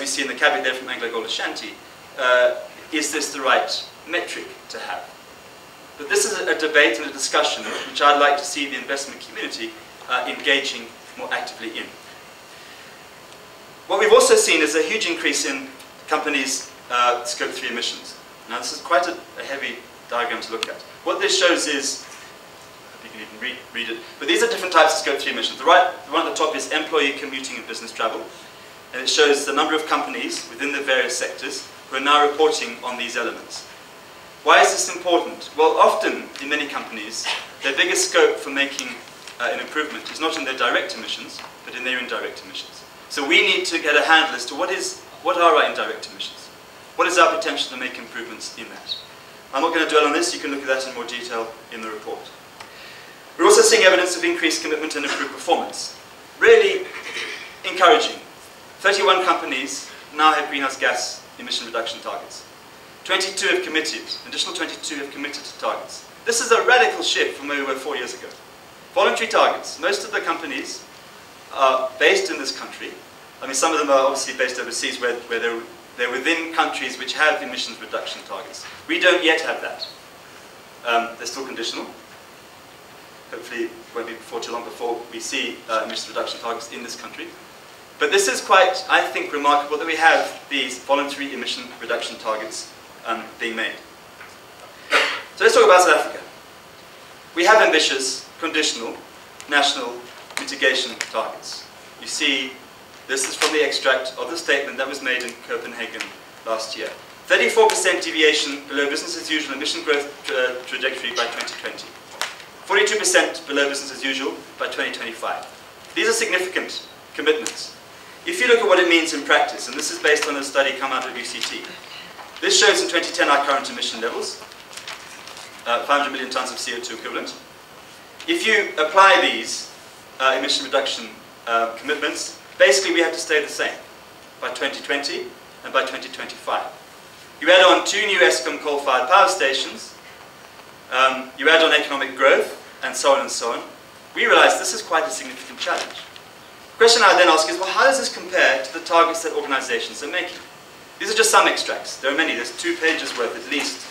see in the caveat there from Anglo Gold Ashanti, is this the right metric to have? But this is a debate and a discussion which I'd like to see the investment community engaging more actively in. What we've also seen is a huge increase in companies' Scope 3 emissions. Now this is quite a heavy diagram to look at. What this shows is, I hope you can even read it, but these are different types of Scope 3 emissions. The one at the top is employee commuting and business travel, and it shows the number of companies within the various sectors who are now reporting on these elements. Why is this important? Well, often in many companies, their biggest scope for making an improvement is not in their direct emissions, but in their indirect emissions. So we need to get a handle as to what are our indirect emissions? What is our potential to make improvements in that? I'm not going to dwell on this, you can look at that in more detail in the report. We're also seeing evidence of increased commitment and improved performance. Really encouraging. 31 companies now have greenhouse gas emission reduction targets. 22 have committed, additional 22 have committed to targets. This is a radical shift from where we were 4 years ago. Voluntary targets. Most of the companies are based in this country. I mean, some of them are obviously based overseas where they're within countries which have emissions reduction targets. We don't yet have that. They're still conditional. Hopefully it won't be before too long before we see emissions reduction targets in this country. But this is quite, I think, remarkable that we have these voluntary emission reduction targets being made. So let's talk about South Africa. We have ambitious, conditional, national mitigation targets. You see, this is from the extract of the statement that was made in Copenhagen last year. 34% deviation below business as usual emission growth trajectory by 2020. 42% below business as usual by 2025. These are significant commitments. If you look at what it means in practice, and this is based on a study come out of UCT, this shows in 2010 our current emission levels, 500 million tonnes of CO2 equivalent. If you apply these emission reduction commitments, basically we have to stay the same by 2020 and by 2025. You add on 2 new Eskom coal-fired power stations, you add on economic growth, and so on and so on. We realize this is quite a significant challenge. The question I then ask is, well, how does this compare to the targets that organizations are making? These are just some extracts. There are many. There's 2 pages worth at least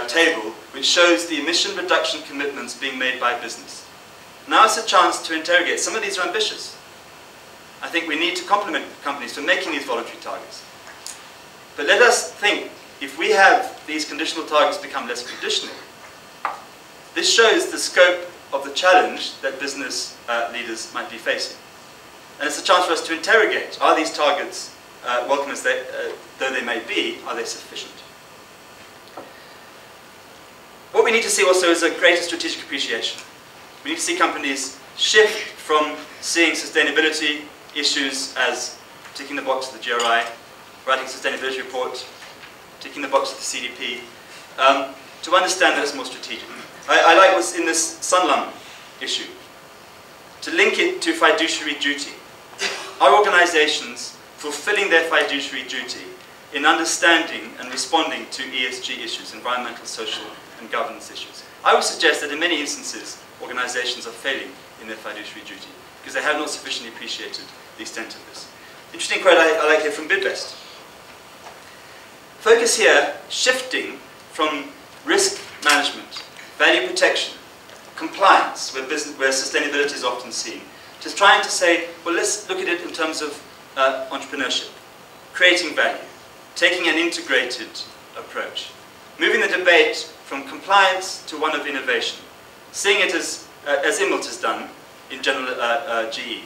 table which shows the emission reduction commitments being made by business. Now it's a chance to interrogate. Some of these are ambitious. I think we need to compliment companies for making these voluntary targets. But let us think, if we have these conditional targets become less conditional, this shows the scope of the challenge that business leaders might be facing. And it's a chance for us to interrogate, are these targets, welcome as though they may be, are they sufficient? What we need to see also is a greater strategic appreciation. We need to see companies shift from seeing sustainability issues as ticking the box of the GRI, writing a sustainability report, ticking the box of the CDP, to understand that it's more strategic. I like what's in this Sanlam issue, to link it to fiduciary duty. Are organizations fulfilling their fiduciary duty in understanding and responding to ESG issues, environmental, social, and governance issues? I would suggest that in many instances, organizations are failing in their fiduciary duty because they have not sufficiently appreciated the extent of this. Interesting quote I like here from Bidvest. Focus here shifting from risk management, value protection, compliance, where sustainability is often seen, to trying to say, well, let's look at it in terms of entrepreneurship, creating value, taking an integrated approach, moving the debate from compliance to one of innovation, seeing it as Immelt has done in general GE.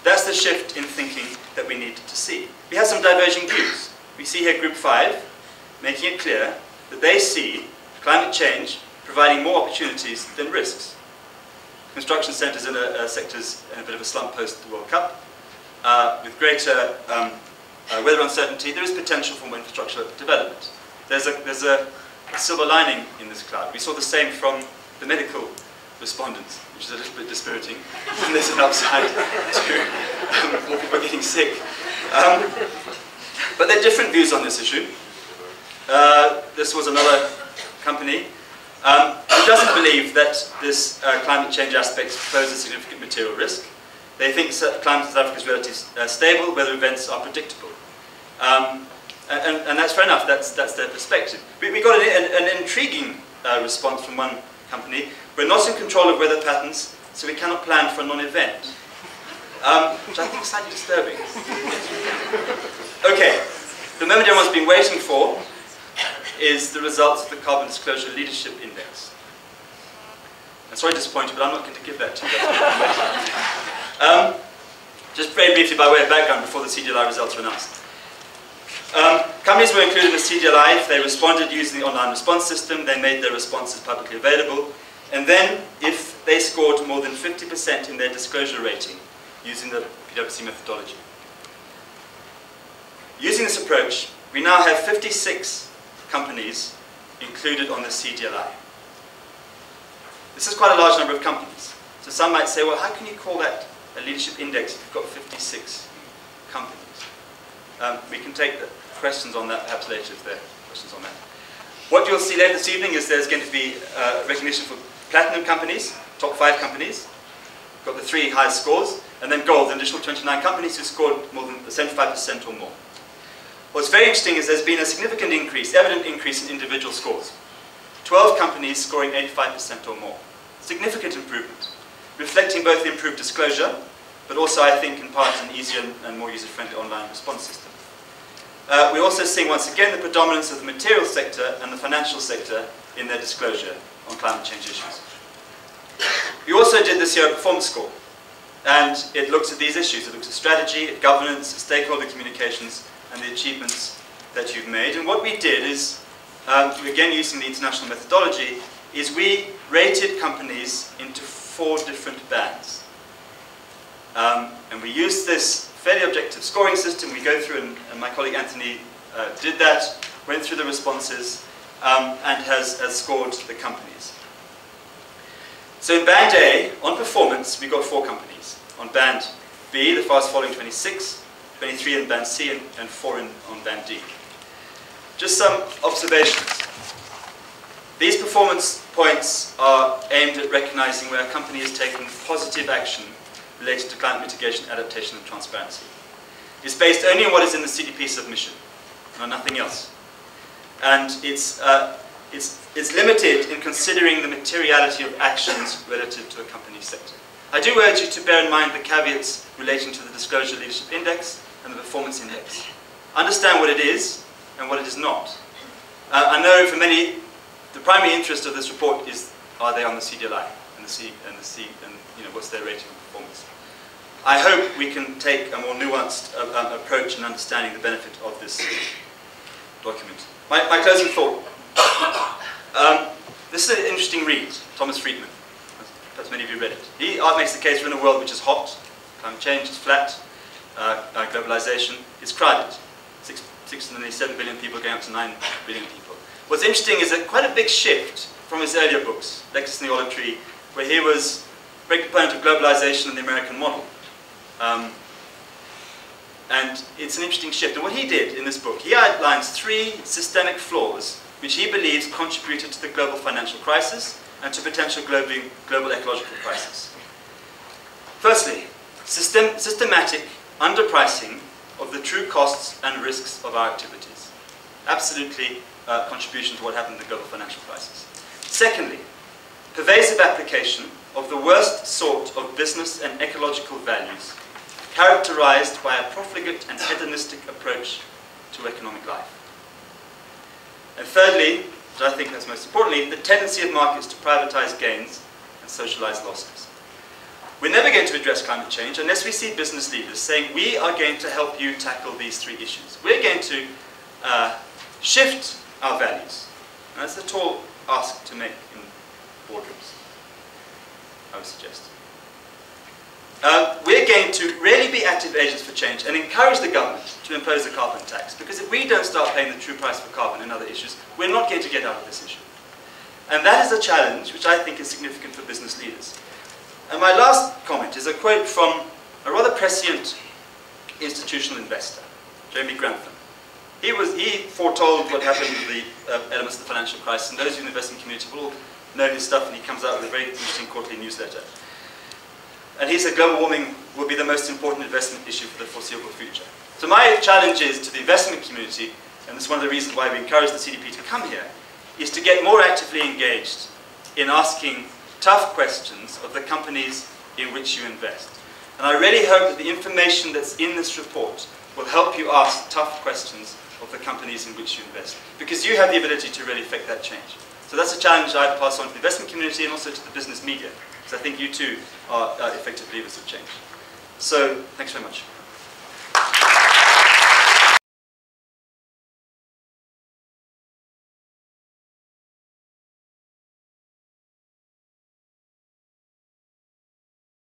That's the shift in thinking that we need to see. We have some diverging views. We see here Group 5 making it clear that they see climate change providing more opportunities than risks. Construction sectors in a bit of a slump post the World Cup. With greater weather uncertainty, there is potential for more infrastructure development. There's a silver lining in this cloud. We saw the same from the medical respondents, which is a little bit dispiriting. And there's an upside to more people getting sick. But there are different views on this issue. This was another company who doesn't believe that this climate change aspect poses significant material risk. They think climate in South Africa is relatively stable, weather events are predictable. And that's fair enough, that's their perspective. We got an intriguing response from one company. We're not in control of weather patterns, so we cannot plan for a non-event. Which I think is slightly disturbing. Okay, the moment everyone's been waiting for is the results of the Carbon Disclosure Leadership Index. I'm sorry to disappoint you, but I'm not going to give that to you. Just very briefly by way of background before the CDLI results were announced. Companies were included in the CDLI if they responded using the online response system, they made their responses publicly available, and then if they scored more than 50% in their disclosure rating using the PwC methodology. Using this approach, we now have 56 companies included on the CDLI. This is quite a large number of companies. So some might say, well, how can you call that a leadership index if you've got 56 companies? We can take the questions on that perhaps later if there are questions on that. What you'll see later this evening is there's going to be recognition for platinum companies, top 5 companies, got the 3 highest scores, and then gold, an additional 29 companies who scored more than 75% or more. What's very interesting is there's been a significant increase, evident increase in individual scores. 12 companies scoring 85% or more. Significant improvement, reflecting both the improved disclosure, but also, I think, in part, an easier and more user-friendly online response system. We're also seeing, once again, the predominance of the materials sector and the financial sector in their disclosure on climate change issues. We also did this year a performance score, and it looks at these issues. It looks at strategy, at governance, at stakeholder communications, and the achievements that you've made. And what we did is, again using the international methodology, is we rated companies into 4 different bands. And we used this fairly objective scoring system. We go through, and my colleague Anthony did that, went through the responses, and has scored the companies. So in band A, on performance, we got 4 companies. On band B, the fast following 26, 23 in band C, and 4 on band D. Just some observations. These performance points are aimed at recognizing where a company has taken positive action related to climate mitigation, adaptation, and transparency. It's based only on what is in the CDP submission, and on nothing else. And it's limited in considering the materiality of actions relative to a company's sector. I do urge you to bear in mind the caveats relating to the Disclosure Leadership Index and the Performance Index. Understand what it is and what it is not. I know for many, the primary interest of this report is, are they on the CDLI and what's their rating of performance. I hope we can take a more nuanced approach in understanding the benefit of this document. My closing thought. This is an interesting read, Thomas Friedman. Perhaps many of you read it. He makes the case we're in a world which is hot, climate change is flat, globalization is crowded. 607 billion people going up to 9 billion people. What's interesting is that quite a big shift from his earlier books, Lexis and the Olive Tree, where he was a great proponent of globalization and the American model. And it's an interesting shift. And what he did in this book, he outlines 3 systemic flaws which he believes contributed to the global financial crisis and to potential global ecological crisis. Firstly, systematic underpricing of the true costs and risks of our activities. Absolutely contribution to what happened in the global financial crisis. Secondly, pervasive application of the worst sort of business and ecological values, characterized by a profligate and hedonistic approach to economic life. And thirdly, which I think that's most importantly, the tendency of markets to privatize gains and socialize losses. We're never going to address climate change unless we see business leaders saying, we are going to help you tackle these 3 issues. We're going to shift our values. And that's a tall ask to make in boardrooms, I would suggest. We're going to really be active agents for change and encourage the government to impose a carbon tax, because if we don't start paying the true price for carbon and other issues, we're not going to get out of this issue. And that is a challenge which I think is significant for business leaders. And my last comment is a quote from a rather prescient institutional investor, Jeremy Grantham. He foretold what happened with the elements of the financial crisis, and those in the investment community will all know his stuff, and he comes out with a very interesting quarterly newsletter. And he said global warming will be the most important investment issue for the foreseeable future. So my challenge is to the investment community, and this is one of the reasons why we encourage the CDP to come here, is to get more actively engaged in asking tough questions of the companies in which you invest. And I really hope that the information that's in this report will help you ask tough questions of the companies in which you invest, because you have the ability to really affect that change. So that's a challenge I pass on to the investment community and also to the business media, because I think you too are effective levers of change. So, thanks very much.